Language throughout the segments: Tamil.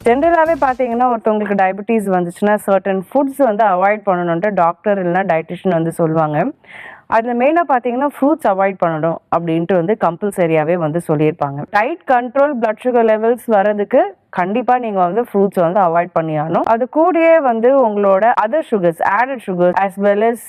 ஜென்ரலாவே பாத்தீங்கன்னா ஒருத்தவங்களுக்கு டயபிட்டிஸ் வந்துச்சுன்னா சர்டன் ஃபுட்ஸ் வந்து அவாய்ட் பண்ணணும்ட்டு டாக்டர் இல்லைன்னா டயட்டிஷியன் வந்து சொல்லுவாங்க. அதுல மெயினா பாத்தீங்கன்னா ஃப்ரூட்ஸ் அவாய்ட் பண்ணணும் அப்படின்ட்டு வந்து கம்பல்சரியாவே வந்து சொல்லியிருப்பாங்க. Diet control blood sugar levels வரதுக்கு கண்டிப்பா நீங்க வந்து ஃப்ரூட்ஸ் வந்து அவாய்ட் பண்ணியாகணும். அது கூடயே வந்து உங்களோட other sugars, added sugars as well as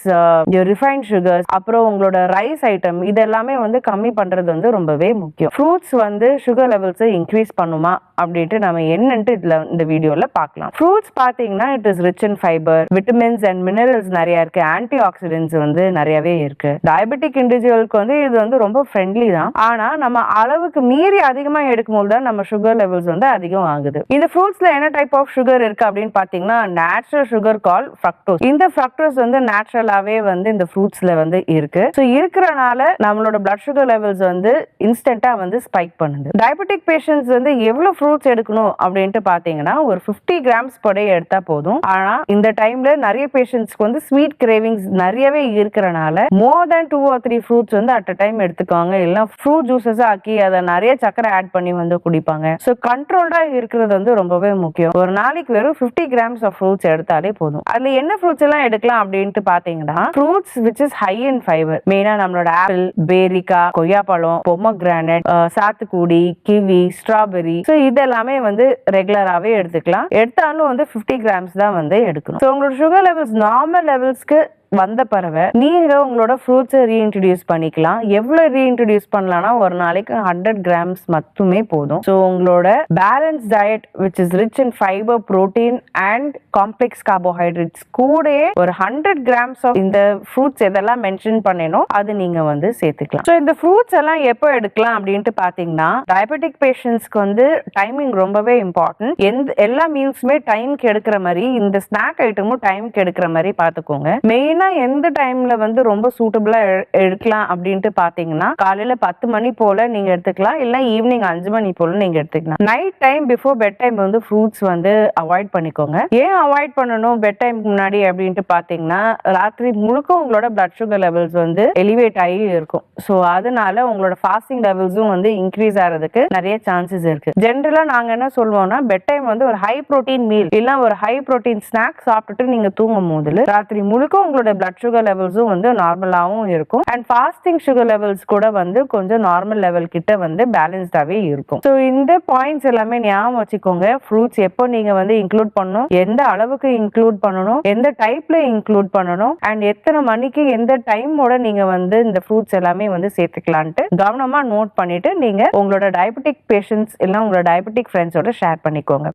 refined sugars, அப்புறம் உங்களோட ரைஸ் ஐட்டம் இதெல்லாமே வந்து கம்மி பண்றது வந்து ரொம்பவே முக்கியம். ஃப்ரூட்ஸ் வந்து சுகர் லெவல்ஸை இன்க்ரீஸ் பண்ணுமா அப்படின்ட்டு நம்ம என்னன்ட்டு இந்த வீடியோல பார்க்கலாம். ஃப்ரூட்ஸ் பாத்தீங்கன்னா it is rich in fibre, vitamins and minerals நிறைய இருக்கு, ஆன்டி ஆக்சிடென்ட்ஸ் வந்து நிறையவே இருக்கு. டயபெட்டிக் இண்டிவிஜுவலுக்கு வந்து இது வந்து ரொம்ப ஃப்ரெண்ட்லி தான். ஆனா நம்ம அளவுக்கு மீறி அதிகமா எடுக்கும்போது தான் நம்ம சுகர் லெவல்ஸ் வந்து அதிகம் ஆகுது. இந்த ஃப்ரூட்ஸ்ல என்ன டைப் ஆஃப் சுகர் இருக்கு அப்படின்னு பாத்தீங்கன்னா நேச்சுரல் சுகர் கால் ஃப்ரக்டோஸ். இந்த ஃப்ரக்டோஸ் வந்து நேச்சுரலாவே வந்து இந்த ஃப்ரூட்ஸ்ல வந்து இருக்கு. சோ இருக்கறனால நம்மளோட பிளட் சுகர் லெவல்ஸ் வந்து இன்ஸ்டன்ட்டா வந்து ஸ்பைக் பண்ணுது. டயபெட்டிக் பேஷண்ட்ஸ் வந்து எவ்வளவு ஃப்ரூட்ஸ் எடுக்கணும் அப்படின்ட்டு பாத்தீங்கன்னா ஒரு 50 கிராம்ஸ் per day எடுத்தா போதும். ஆனா இந்த டைம்ல நிறைய பேஷண்ட்ஸ்க்கு வந்து ஸ்வீட் கிரேவிங்ஸ் நிறையவே இருக்கறனால more than 2 or 3 ஃப்ரூட்ஸ் வந்து அட் a டைம் எடுத்துக்குவாங்க. இல்ல ஃப்ரூட் ஜூஸஸ் ஆக்கி அதை நிறைய சக்கரை ஆட் பண்ணி வந்து குடிப்பாங்க. சோ கண்ட்ரோல்டா இருக்கிறது வந்து ரொம்பவே முக்கியம். ஒரு நாளைக்கு வெறும் 50 கிராம்ஸ் ஆஃப் ஃப்ரூட்ஸ் எடுத்தாலே போதும். அதுல என்ன ஃப்ரூட்ஸ் எல்லாம் எடுக்கலாம் அப்படின்ட்டு பாத்தீங்கன்னா fruits which is high in fiber, மெயினா நம்மளோட ஆப்பிள், பேரிக்காய், கொய்யாப்பழம், பொமோகிரானட், சாத்துக்குடி, கிவி, ஸ்ட்ராபெரி, சோ இதெல்லாமே வந்து ரெகுலராகவே எடுத்துக்கலாம். எடுத்தாலும் வந்து 50 கிராம்ஸ் தான் வந்து எடுக்கணும். சோ உங்களோட சுகர் லெவல்ஸ் நார்மல் லெவல்ஸ்க்கு வந்த பிறகு நீங்க உங்களோட ஃப்ரூட்ஸை ரீஇன்ட்ரடியூஸ் பண்ணிக்கலாம். எவ்வளவு ரீஇன்ட்ரடியூஸ் பண்ணலாம்னா ஒரு நாளைக்கு 100 கிராம்ஸ் மட்டுமே போதும். ஸோ உங்களோட balance diet which is rich in fibre, protein and complex carbohydrates கூடயே ஒரு 100 கிராம்ஸ் ஆஃப் இந்த ஃப்ரூட்ஸ் எதெல்லாம் மென்ஷன் பண்ணேனோ அது நீங்க வந்து சேர்த்துக்கலாம். ஸோ இந்த ஃப்ரூட்ஸ் எல்லாம் எப்போ எடுக்கலாம் அப்படின்ட்டு பாத்தீங்கன்னா டயபெட்டிக் பேஷண்ட்ஸ்க்கு வந்து டைமிங் ரொம்பவே இம்பார்ட்டன்ட். எல்லா மீல்ஸுமே டைம்க்கு எடுக்கிற மாதிரி இந்த ஸ்நாக் ஐட்டமும் டைம்க்கு எடுக்கிற மாதிரி பார்த்துக்கோங்க. மெயின் எந்த டைம்ல வந்து ரொம்ப சூட்டபிளா எடுக்கலாம் அப்படின்ட்டு பாத்தீங்கன்னா காலையில 10 மணி போல நீங்க எடுத்துக்கலாம், இல்ல ஈவினிங் 5 மணி போல நீங்க எடுத்துக்கலாம். Night time before bed time வந்து ஃப்ரூட்ஸ் வந்து அவாய்ட் பண்ணிக்கோங்க. ஏன் அவாய்ட் பண்ணணும் பெட் டைம் முன்னாடி அப்படின்ட்டு பாத்தீங்கன்னா ராத்திரி முழுக்க உங்களோட பிளட் சுகர் லெவல்ஸ் வந்து எலிவேட் ஆகி இருக்கும். ஸோ அதனால உங்களோட ஃபாஸ்டிங் லெவல்ஸும் வந்து இன்க்ரீஸ் ஆகிறதுக்கு நிறைய சான்சஸ் இருக்கு. ஜென்ரலா நாங்க என்ன சொல்லுவோம்னா பெட் டைம் வந்து ஒரு ஹை ப்ரோட்டீன் மீல் இல்ல ஒரு ஹை ப்ரோட்டீன் ஸ்நாக் சாப்பிட்டுட்டு நீங்க தூங்கும் போது ராத்திரி முழுக்க உங்களோட பிளட் சுகர் லெவல்ஸும் வந்து நார்மலாவும் இருக்கும் அண்ட் ஃபாஸ்டிங் சுகர் லெவல்ஸ் கூட வந்து கொஞ்சம் நார்மல் லெவல் கிட்ட வந்து பேலன்ஸ்டாவே இருக்கும். ஸோ இந்த பாயிண்ட்ஸ் எல்லாமே ஞாபகம் வச்சுக்கோங்க. ஃப்ரூட்ஸ் எப்போ நீங்க வந்து இன்க்ளூட் பண்ணணும், எந்த அளவுக்கு இன்க்ளூட் பண்ணணும், எந்த டைப்ல இன்க்ளூட் பண்ணணும் அண்ட் எத்தனை மணிக்கு எந்த டைமோட நீங்க வந்து இந்த ஃப்ரூட்ஸ் எல்லாமே வந்து சேர்த்துக்கலான்ட்டு கவனமா நோட் பண்ணிட்டு நீங்க உங்களோட டயபெட்டிக் பேஷண்ட்ஸ் இல்ல உங்களோட டயபெட்டிக் ஃப்ரெண்ட்ஸோட ஷேர் பண்ணிக்கோங்க.